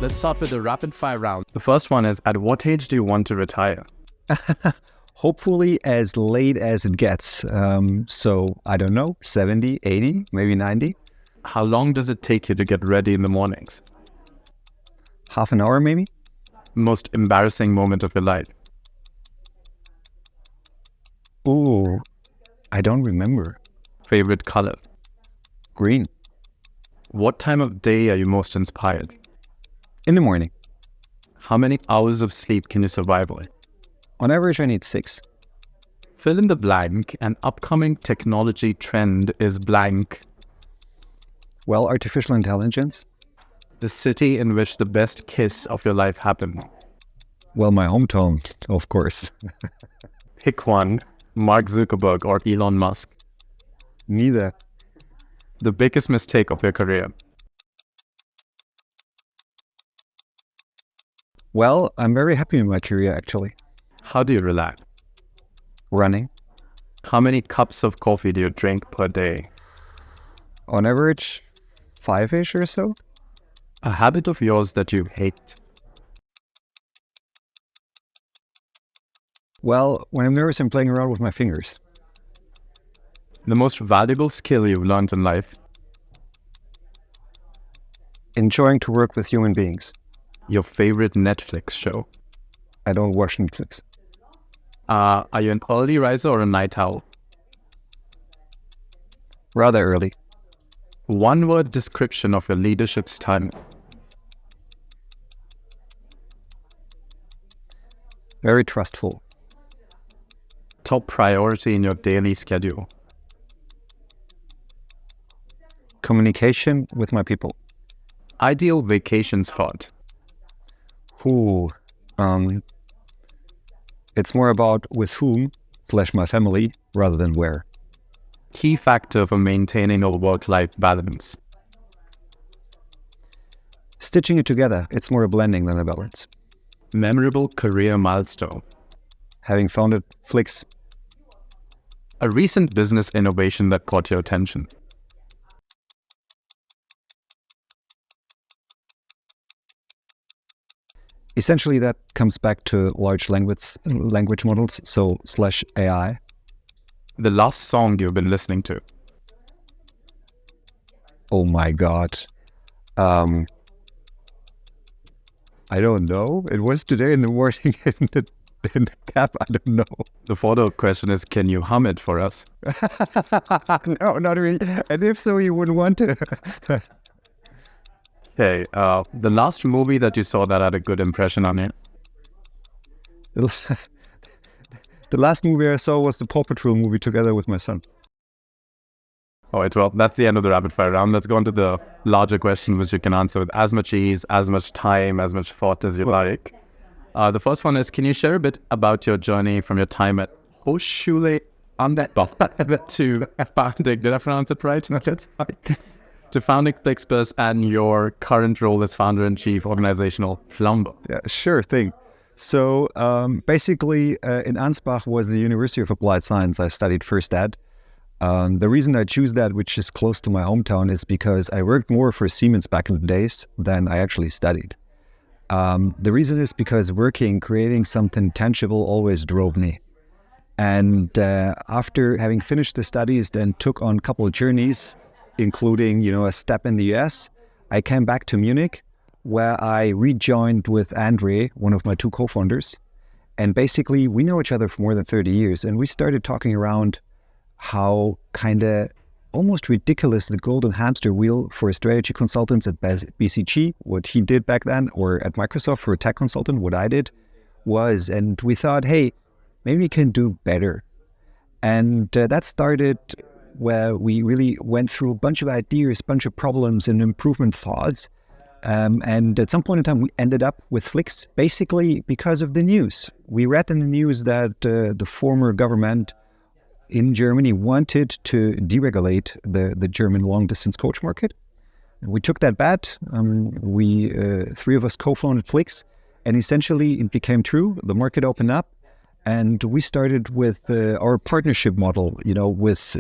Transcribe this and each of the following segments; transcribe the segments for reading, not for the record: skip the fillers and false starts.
Let's start with the rapid fire round. The first one is, at what age do you want to retire? Hopefully as late as it gets. So I don't know, 70, 80, maybe 90. How long does it take you to get ready in the mornings? Half an hour maybe? Most embarrassing moment of your life? Ooh, I don't remember. Favorite color? Green. What time of day are you most inspired? In the morning. How many hours of sleep can you survive on? On average, I need 6. Fill in the blank. An upcoming technology trend is blank. Well, artificial intelligence. The city in which the best kiss of your life happened. Well, my hometown, of course. Pick one, Mark Zuckerberg or Elon Musk. Neither. The biggest mistake of your career. Well, I'm very happy in my career, actually. How do you relax? Running. How many cups of coffee do you drink per day? On average, 5-ish or so. A habit of yours that you hate. Well, when I'm nervous, I'm playing around with my fingers. The most valuable skill you've learned in life. Enjoying to work with human beings. Your favorite Netflix show. I don't watch Netflix. Are you an early riser or a night owl? Rather early. One word description of your leadership style. Very trustful. Top priority in your daily schedule. Communication with my people. Ideal vacation spot. Ooh, it's more about with whom / my family rather than where. Key factor for maintaining a work-life balance. Stitching it together. It's more a blending than a balance. Memorable career milestone. Having founded Flix. A recent business innovation that caught your attention. Essentially, that comes back to large language models, so /AI. The last song you've been listening to. Oh my God. I don't know. It was today in the morning in the cab. I don't know. The follow-up question is, can you hum it for us? No, not really. And if so, you wouldn't want to. Okay, the last movie that you saw that had a good impression on you? The last movie I saw was the Paw Patrol movie together with my son. All right, well, that's the end of the rapid fire round. Let's go on to the larger question, which you can answer with as much ease, as much time, as much thought as you like. The first one is, can you share a bit about your journey from your time at Hochschule an der to founding, did I pronounce it right? No, that's fine. To founding FlixBus and your current role as founder-in-chief organizational flounder. Yeah, sure thing. So basically in Ansbach was the University of Applied Science. I studied first at. The reason I choose that, which is close to my hometown, is because I worked more for Siemens back in the days than I actually studied. The reason is because creating something tangible always drove me. And after having finished the studies, then took on a couple of journeys, including, a step in the US. I came back to Munich, where I rejoined with Andre, one of my 2 co-founders. And basically, we know each other for more than 30 years. And we started talking around how kind of almost ridiculous the golden hamster wheel for strategy consultants at BCG, what he did back then, or at Microsoft for a tech consultant, what I did was. And we thought, hey, maybe we can do better. And that started where we really went through a bunch of ideas, bunch of problems and improvement thoughts. And at some point in time, we ended up with Flix, basically because of the news. We read in the news that the former government in Germany wanted to deregulate the German long-distance coach market. And we took that bet. We 3 of us co-founded Flix, and essentially it became true. The market opened up, And we started with our partnership model, with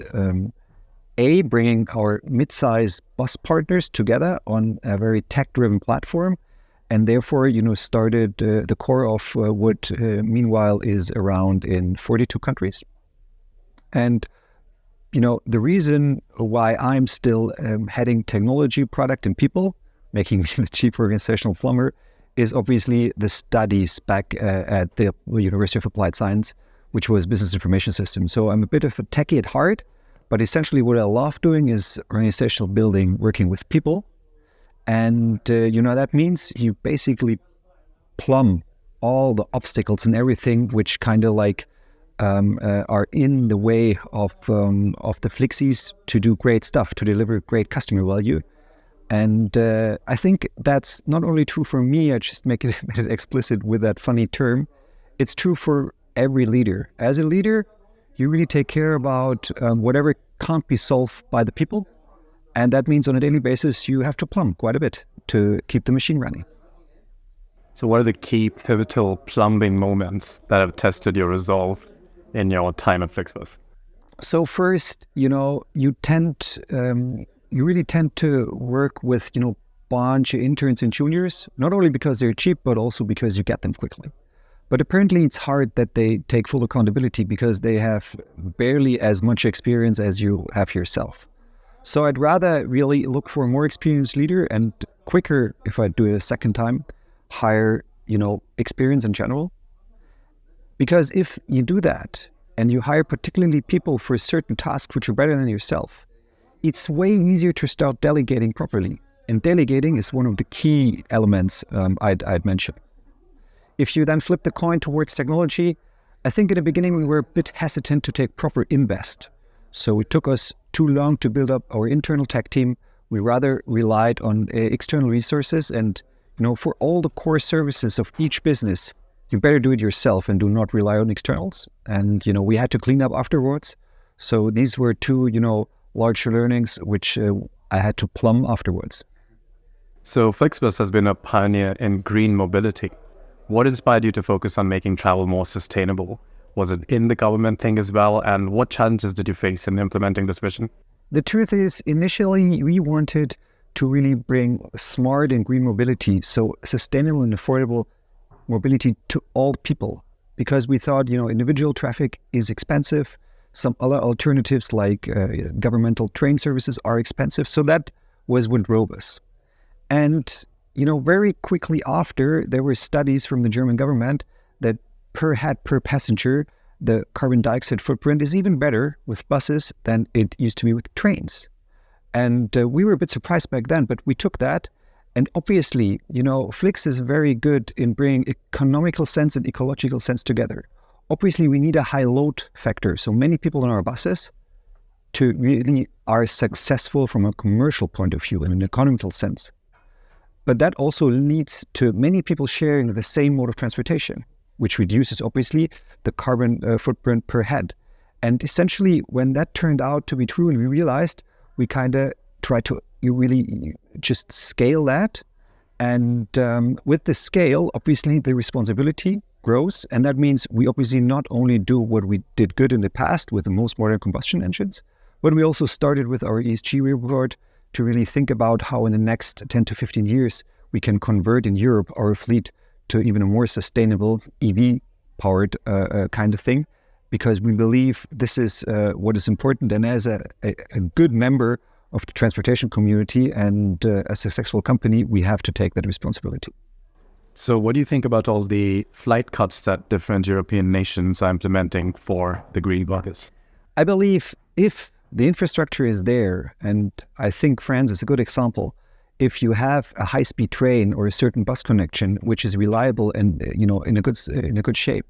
bringing our mid-size bus partners together on a very tech-driven platform, and therefore, started the core of what meanwhile is around in 42 countries. And, the reason why I'm still heading technology, product, and people, making me the chief organizational plumber, is obviously the studies back at the University of Applied Science, which was business information systems. So I'm a bit of a techie at heart, but essentially what I love doing is organizational building, working with people. And, that means you basically plumb all the obstacles and everything which kind of like are in the way of the Flixies to do great stuff, to deliver great customer value. And I think that's not only true for me, I just made it explicit with that funny term. It's true for every leader. As a leader, you really take care about whatever can't be solved by the people. And that means on a daily basis, you have to plumb quite a bit to keep the machine running. So what are the key pivotal plumbing moments that have tested your resolve in your time at FlixBus? So first, you really tend to work with, bunch of interns and juniors, not only because they're cheap, but also because you get them quickly. But apparently it's hard that they take full accountability because they have barely as much experience as you have yourself. So I'd rather really look for a more experienced leader and quicker, if I do it a second time, hire, experience in general. Because if you do that and you hire particularly people for certain tasks which are better than yourself, it's way easier to start delegating properly. And delegating is one of the key elements I'd mention. If you then flip the coin towards technology, I think in the beginning we were a bit hesitant to take proper invest. So it took us too long to build up our internal tech team. We rather relied on external resources. And, for all the core services of each business, you better do it yourself and do not rely on externals. And, we had to clean up afterwards. So these were two, large learnings which I had to plumb afterwards. So FlixBus has been a pioneer in green mobility. What inspired you to focus on making travel more sustainable? Was it in the government thing as well? And what challenges did you face in implementing this vision? The truth is, initially, we wanted to really bring smart and green mobility, so sustainable and affordable mobility to all people. Because we thought, individual traffic is expensive. Some other alternatives like governmental train services are expensive. So that was what drove us. And, very quickly after, there were studies from the German government that per head per passenger, the carbon dioxide footprint is even better with buses than it used to be with trains. And we were a bit surprised back then, but we took that. And obviously, Flix is very good in bringing economical sense and ecological sense together. Obviously, we need a high load factor. So many people on our buses to really are successful from a commercial point of view in an economical sense. But that also leads to many people sharing the same mode of transportation, which reduces, obviously, the carbon footprint per head. And essentially, when that turned out to be true and we realized, we kind of tried to really just scale that. And with the scale, obviously, the responsibility grows. And that means we obviously not only do what we did good in the past with the most modern combustion engines, but we also started with our ESG report to really think about how in the next 10 to 15 years, we can convert in Europe our fleet to even a more sustainable EV-powered kind of thing, because we believe this is what is important. And as a good member of the transportation community and a successful company, we have to take that responsibility. So what do you think about all the flight cuts that different European nations are implementing for the green buckets? I believe if the infrastructure is there, and I think France is a good example, if you have a high-speed train or a certain bus connection which is reliable and in a good shape,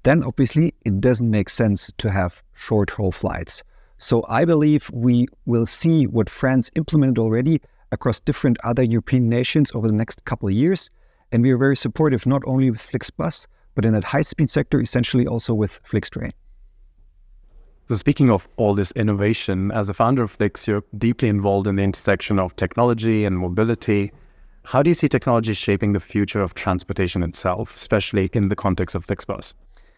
then obviously it doesn't make sense to have short-haul flights. So I believe we will see what France implemented already across different other European nations over the next couple of years, and we are very supportive not only with FlixBus, but in that high-speed sector, essentially also with FlixTrain. So speaking of all this innovation, as a founder of Flix, you're deeply involved in the intersection of technology and mobility. How do you see technology shaping the future of transportation itself, especially in the context of FlixBus?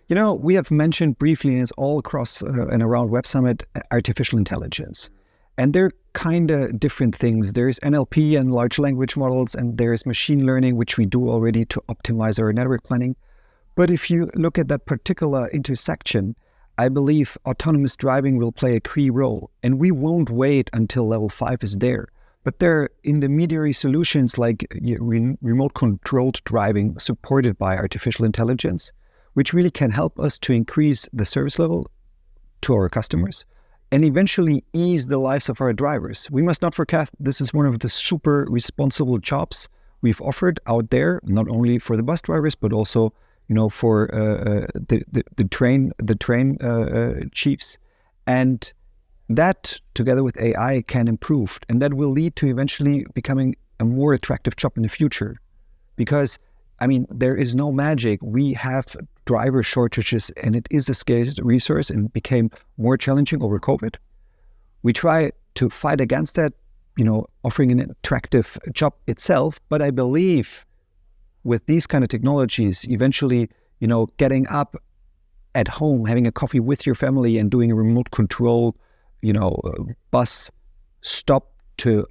We have mentioned briefly, and it's all across and around Web Summit, artificial intelligence. And they're kind of different things. There's NLP and large language models, and there's machine learning, which we do already to optimize our network planning. But if you look at that particular intersection, I believe autonomous driving will play a key role. And we won't wait until level 5 is there. But there are intermediary solutions like remote controlled driving supported by artificial intelligence, which really can help us to increase the service level to our customers and eventually ease the lives of our drivers. We must not forget this is one of the super responsible jobs we've offered out there, not only for the bus drivers, but also for the train chiefs. And that, together with AI, can improve, and that will lead to eventually becoming a more attractive job in the future. Because, there is no magic. We have driver shortages, and it is a scarce resource, and became more challenging over COVID. We try to fight against that, offering an attractive job itself. But I believe with these kind of technologies, eventually, getting up at home, having a coffee with your family and doing a remote control, bus stop to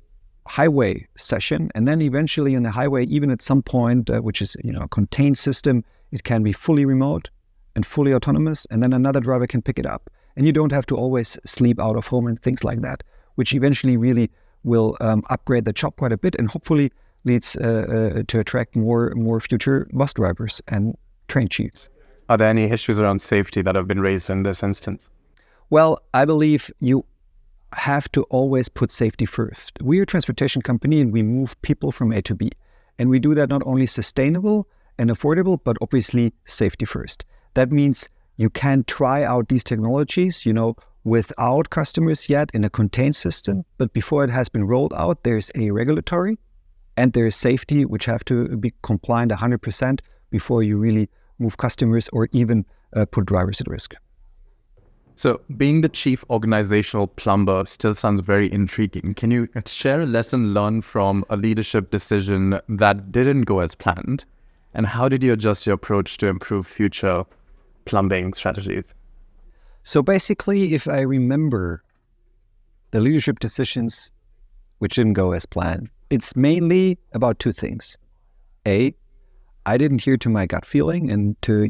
highway session, and then eventually on the highway, even at some point, which is a contained system, it can be fully remote and fully autonomous, and then another driver can pick it up, and you don't have to always sleep out of home and things like that, which eventually really will upgrade the job quite a bit, and hopefully leads to attract more future bus drivers and train chiefs. Are there any issues around safety that have been raised in this instance? Well, I believe you have to always put safety first. We're a transportation company, and we move people from A to B. And we do that not only sustainable and affordable, but obviously safety first. That means you can try out these technologies, without customers yet in a contained system. But before it has been rolled out, there's a regulatory and there's safety, which have to be compliant 100% before you really move customers or even put drivers at risk. So being the chief organizational plumber still sounds very intriguing. Can you share a lesson learned from a leadership decision that didn't go as planned? And how did you adjust your approach to improve future plumbing strategies? So basically, if I remember the leadership decisions which didn't go as planned, it's mainly about two things. A, I didn't hear to my gut feeling and to,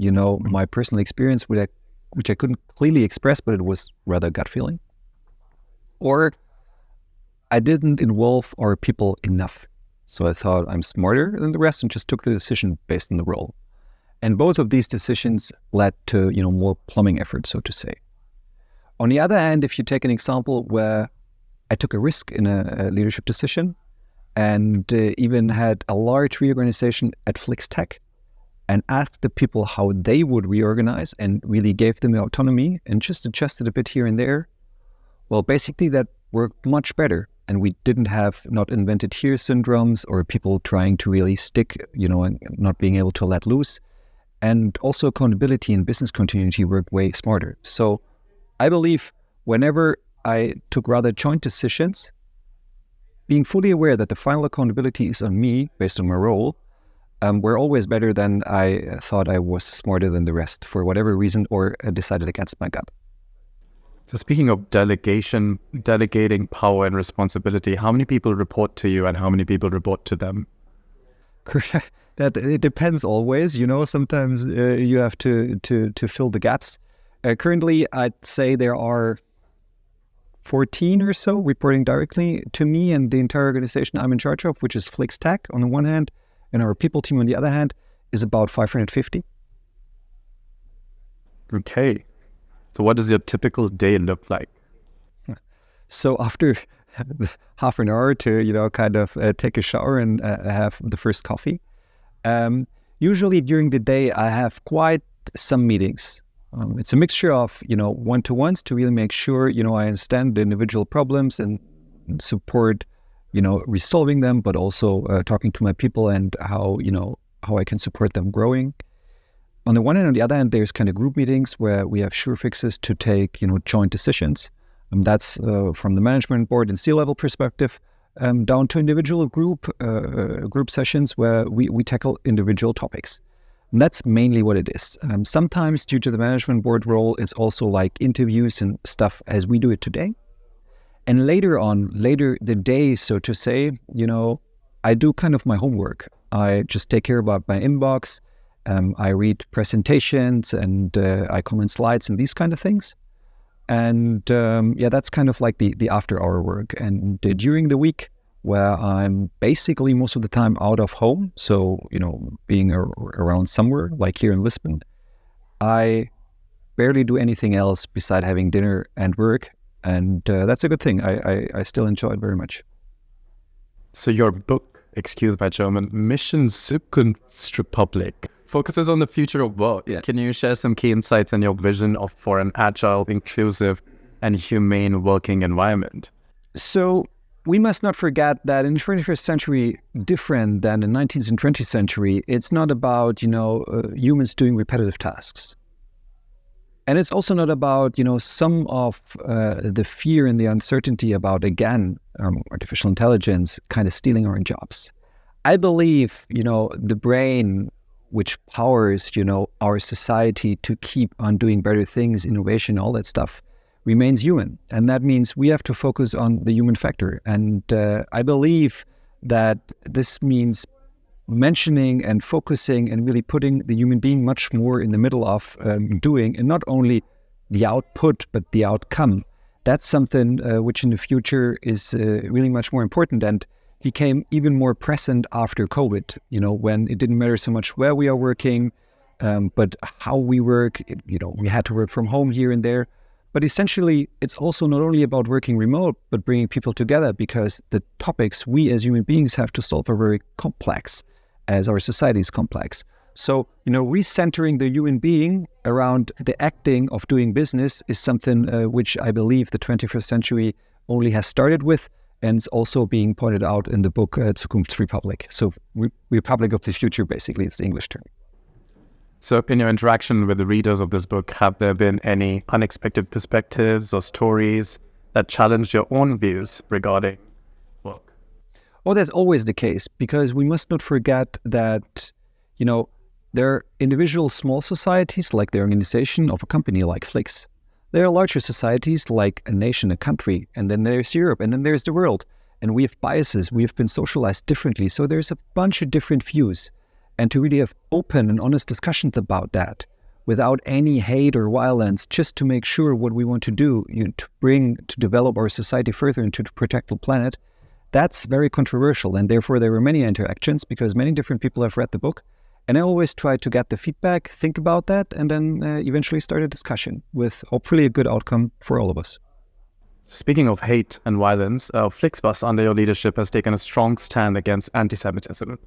my personal experience which I couldn't clearly express, but it was rather gut feeling. Or I didn't involve our people enough. So I thought I'm smarter than the rest and just took the decision based on the role. And both of these decisions led to, more plumbing effort, so to say. On the other hand, if you take an example where I took a risk in a leadership decision and even had a large reorganization at FlixTech, and asked the people how they would reorganize and really gave them the autonomy and just adjusted a bit here and there, well, basically that worked much better. And we didn't have not invented here syndromes or people trying to really stick, and not being able to let loose. And also accountability and business continuity worked way smarter. So I believe whenever I took rather joint decisions, being fully aware that the final accountability is on me based on my role, were always better than I thought I was smarter than the rest for whatever reason, or decided against my gut. So speaking of delegating power and responsibility, how many people report to you and how many people report to them? That it depends always. Sometimes you have to fill the gaps. Currently, I'd say there are 14 or so reporting directly to me and the entire organization I'm in charge of, which is FlixTech on the one hand, and our people team on the other hand is about 550. Okay. So what does your typical day look like? So after half an hour to, take a shower and have the first coffee, usually during the day I have quite some meetings. It's a mixture of, one-to-ones to really make sure, I understand the individual problems and support resolving them, but also talking to my people and how I can support them growing. On the one hand, on the other hand, there's kind of group meetings where we have sure fixes to take, joint decisions. That's from the management board and C-level perspective, down to individual group sessions where we tackle individual topics. And that's mainly what it is. Sometimes due to the management board role, it's also like interviews and stuff as we do it today. And later the day, so to say, I do kind of my homework. I just take care about my inbox. I read presentations and I comment slides and these kind of things. And that's kind of like the after hour work. And during the week, where I'm basically most of the time out of home, so, being around somewhere, like here in Lisbon, I barely do anything else beside having dinner and work. And that's a good thing. I still enjoy it very much. So your book, excuse my German, Mission Zukunftsrepublik, focuses on the future of work. Yeah. Can you share some key insights on your vision for an agile, inclusive, and humane working environment? So we must not forget that in the 21st century, different than the 19th and 20th century, it's not about, humans doing repetitive tasks. And it's also not about, some of the fear and the uncertainty about, again, artificial intelligence kind of stealing our jobs. I believe, the brain, which powers, our society to keep on doing better things, innovation, all that stuff, remains human. And that means we have to focus on the human factor. And I believe that this means mentioning and focusing and really putting the human being much more in the middle of doing, and not only the output, but the outcome. That's something which in the future is really much more important and became even more present after COVID, when it didn't matter so much where we are working, but how we work. We had to work from home here and there. But essentially, it's also not only about working remote, but bringing people together, because the topics we as human beings have to solve are very complex, as our society is complex. So, recentering the human being around the acting of doing business is something which I believe the 21st century only has started with, and it's also being pointed out in the book Zukunftsrepublik. So, Republic of the Future, basically, it's the English term. So in your interaction with the readers of this book, have there been any unexpected perspectives or stories that challenged your own views regarding work? Well, that's always the case, because we must not forget that, there are individual small societies like the organization of a company like Flix. There are larger societies like a nation, a country, and then there's Europe, and then there's the world. And we have biases, we have been socialized differently. So there's a bunch of different views. And to really have open and honest discussions about that without any hate or violence, just to make sure what we want to do, to develop our society further and to protect the planet, that's very controversial. And therefore, there were many interactions because many different people have read the book. And I always try to get the feedback, think about that, and then eventually start a discussion with hopefully a good outcome for all of us. Speaking of hate and violence, FlixBus, under your leadership, has taken a strong stand against anti-Semitism.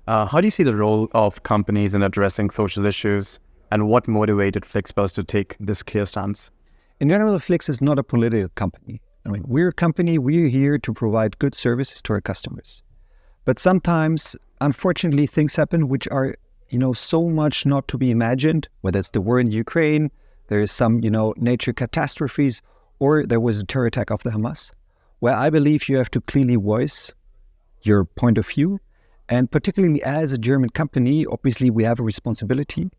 How do you see the role of companies in addressing social issues, and what motivated FlixBus to take this clear stance? In general, Flix is not a political company. We're a company, we're here to provide good services to our customers. But sometimes, unfortunately, things happen which are, so much not to be imagined, whether it's the war in Ukraine, there is some, nature catastrophes, or there was a terror attack of the Hamas, where I believe you have to clearly voice your point of view. And particularly as a German company, obviously we have a responsibility,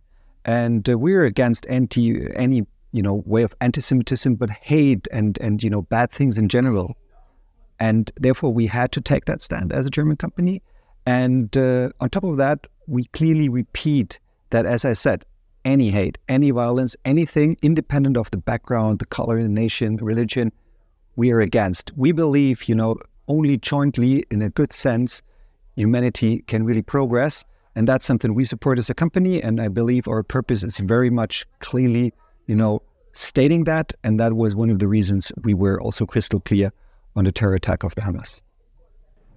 and we're against any way of anti-Semitism, but hate and bad things in general. And therefore we had to take that stand as a German company. And on top of that, we clearly repeat that, as I said, any hate, any violence, anything independent of the background, the color, the nation, the religion, we are against. We believe, only jointly, in a good sense, humanity can really progress, and that's something we support as a company. And I believe our purpose is very much clearly, stating that, and that was one of the reasons we were also crystal clear on the terror attack of the Hamas.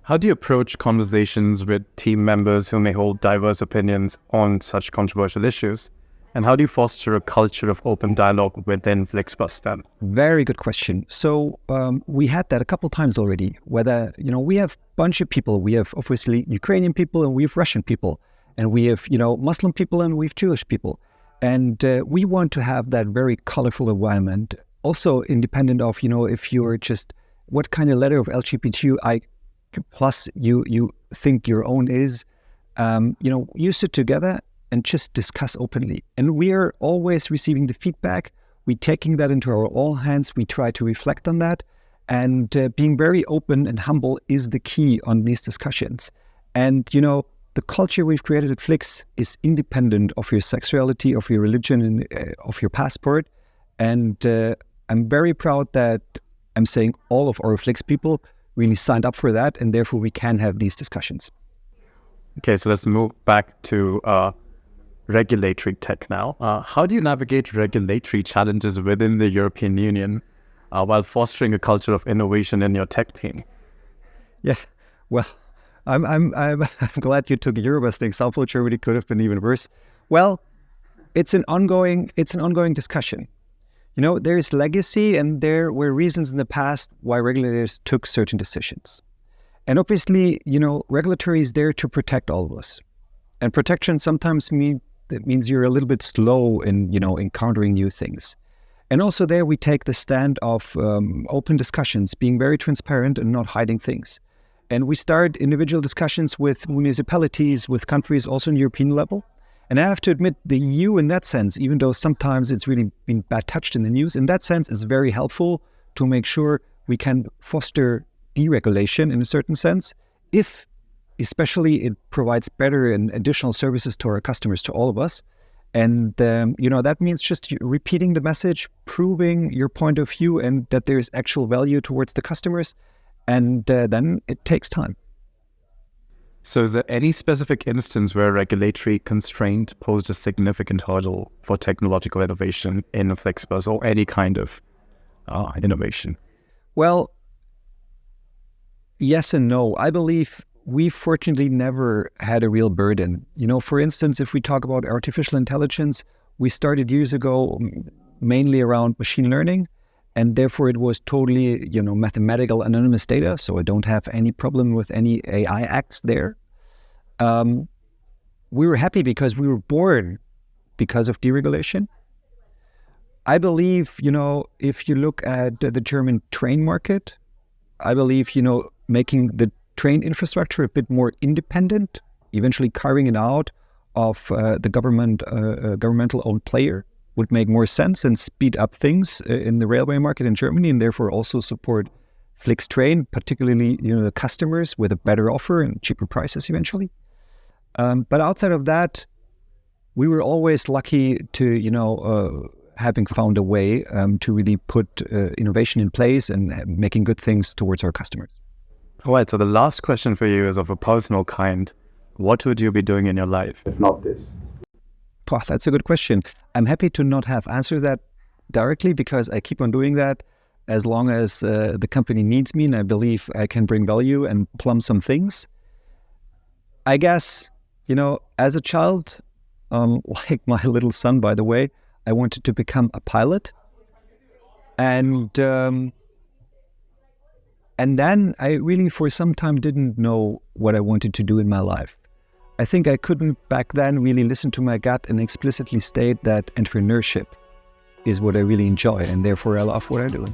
How do you approach conversations with team members who may hold diverse opinions on such controversial issues? And how do you foster a culture of open dialogue within FlixBus then? Very good question. So we had that a couple of times already, whether, we have a bunch of people. We have obviously Ukrainian people and we have Russian people. And we have, Muslim people and we have Jewish people. And we want to have that very colorful environment. Also independent of, if you're just, what kind of letter of LGBTQI plus you think your own is, you sit together and just discuss openly. And we are always receiving the feedback. We're taking that into our all hands. We try to reflect on that. And being very open and humble is the key on these discussions. And, the culture we've created at Flix is independent of your sexuality, of your religion, and of your passport. And I'm very proud that I'm saying all of our Flix people really signed up for that, and therefore we can have these discussions. Okay, so let's move back to regulatory tech now. How do you navigate regulatory challenges within the European Union while fostering a culture of innovation in your tech team? Yeah, well, I'm glad you took Eurobus. The example, Germany could have been even worse. Well, it's an ongoing discussion. There is legacy, and there were reasons in the past why regulators took certain decisions. And obviously, regulatory is there to protect all of us. And protection sometimes means you're a little bit slow in, encountering new things. And also there we take the stand of open discussions, being very transparent and not hiding things. And we start individual discussions with municipalities, with countries also on European level. And I have to admit, the EU in that sense, even though sometimes it's really been bad touched in the news, in that sense is very helpful to make sure we can foster deregulation in a certain sense, if especially it provides better and additional services to our customers, to all of us. And, that means just repeating the message, proving your point of view and that there is actual value towards the customers. And then it takes time. So is there any specific instance where regulatory constraint posed a significant hurdle for technological innovation in FlixBus or any kind of innovation? Well, yes and no. I believe we fortunately never had a real burden. For instance, if we talk about artificial intelligence, we started years ago mainly around machine learning, and therefore it was totally, mathematical anonymous data. So I don't have any problem with any AI acts there. We were happy because we were born because of deregulation. I believe, if you look at the German train market, I believe, making the train infrastructure a bit more independent, eventually carving it out of the governmental owned player would make more sense and speed up things in the railway market in Germany, and therefore also support Flix Train, particularly the customers with a better offer and cheaper prices eventually. But outside of that, we were always lucky to having found a way to really put innovation in place and making good things towards our customers. All right, so the last question for you is of a personal kind. What would you be doing in your life if not this? Oh, that's a good question. I'm happy to not have answered that directly because I keep on doing that as long as the company needs me and I believe I can bring value and plumb some things. I guess, as a child, like my little son, by the way, I wanted to become a pilot. And then I really for some time didn't know what I wanted to do in my life. I think I couldn't back then really listen to my gut and explicitly state that entrepreneurship is what I really enjoy and therefore I love what I'm doing.